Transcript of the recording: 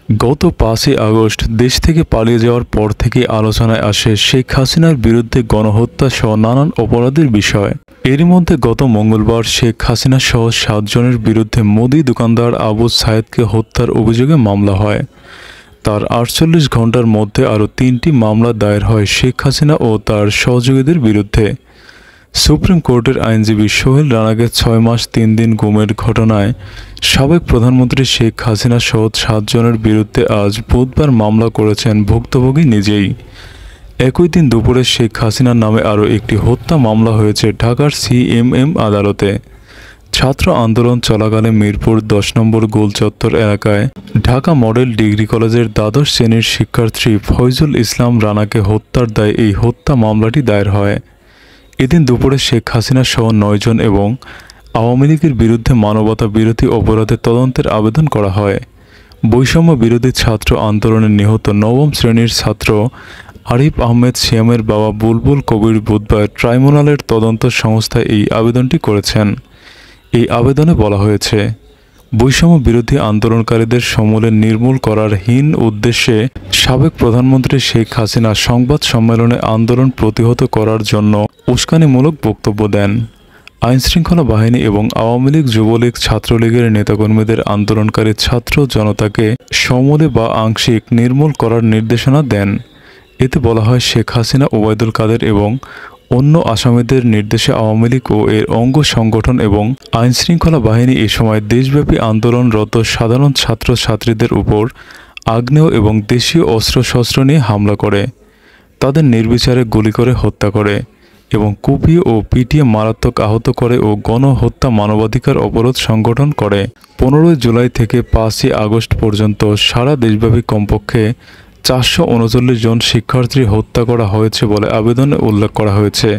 গত ৫ই আগস্ট দেশ থেকে পালিয়ে যাওয়ার পর থেকে আলোচনায় আসে শেখ হাসিনার বিরুদ্ধে গণহত্যা সহ নানান অপরাধের বিষয়। এরই মধ্যে গত মঙ্গলবার শেখ হাসিনা সহ ৭ জনের বিরুদ্ধে মুদি দোকানদার আবু সায়েদকে হত্যার অভিযোগে মামলা হয়। তার ৪৮ ঘণ্টার মধ্যে আরও ৩টি মামলা দায়ের হয় শেখ হাসিনা ও তার সহযোগীদের বিরুদ্ধে। সুপ্রিম কোর্টের আইনজীবী সোহেল রানাকে ৬ মাস ৩ দিন গুমের ঘটনায় সাবেক প্রধানমন্ত্রী শেখ হাসিনা সহ ৭ জনের বিরুদ্ধে আজ বুধবার মামলা করেছেন ভুক্তভোগী নিজেই। একই দিন দুপুরে শেখ হাসিনার নামে আরও একটি হত্যা মামলা হয়েছে ঢাকার সিএমএম আদালতে। ছাত্র আন্দোলন চলাকালে মিরপুর ১০ নম্বর গোল চত্বর এলাকায় ঢাকা মডেল ডিগ্রি কলেজের দ্বাদশ শ্রেণীর শিক্ষার্থী ফয়জুল ইসলাম রানাকে হত্যার দায়ে এই হত্যা মামলাটি দায়ের হয়। এদিন দুপুরে শেখ হাসিনা সহ ৯ জন এবং আওয়ামী লীগের বিরুদ্ধে মানবতা বিরোধী অপরাধের তদন্তের আবেদন করা হয়। বৈষম্য বিরোধী ছাত্র আন্দোলনে নিহত নবম শ্রেণীর ছাত্র আরিফ আহমেদ সিয়ামের বাবা বুলবুল কবির বুধবার ট্রাইব্যুনালের তদন্ত সংস্থায় এই আবেদনটি করেছেন। এই আবেদনে বলা হয়েছে, বৈষম্য বিরোধী আন্দোলনকারীদের সমূলে নির্মূল করার হীন উদ্দেশ্যে সাবেক প্রধানমন্ত্রী শেখ হাসিনা সংবাদ সম্মেলনে আন্দোলন প্রতিহত করার জন্য উস্কানিমূলক বক্তব্য দেন। আইনশৃঙ্খলা বাহিনী এবং আওয়ামী লীগ, যুবলীগ, ছাত্রলীগের নেতাকর্মীদের আন্দোলনকারী ছাত্র জনতাকে সমূলে বা আংশিক নির্মূল করার নির্দেশনা দেন। এতে বলা হয়, শেখ হাসিনা, ওবায়দুল কাদের এবং অন্য আসামিদের নির্দেশে আওয়ামী লীগ ও এর অঙ্গ সংগঠন এবং আইনশৃঙ্খলা বাহিনী এ সময় দেশব্যাপী আন্দোলনরত সাধারণ ছাত্রছাত্রীদের উপর আগ্নেয় এবং দেশীয় অস্ত্রশস্ত্র নিয়ে হামলা করে, তাদের নির্বিচারে গুলি করে হত্যা করে এবং কুপিয়ে ও পিটিয়ে মারাত্মক আহত করে ও গণহত্যা মানবাধিকার অবরোধ সংগঠন করে। ১৫ জুলাই থেকে ৫ই আগস্ট পর্যন্ত সারা দেশব্যাপী কমপক্ষে ৪৩৯ জন শিক্ষার্থী হত্যা করা হয়েছে বলে আবেদনে উল্লেখ করা হয়েছে।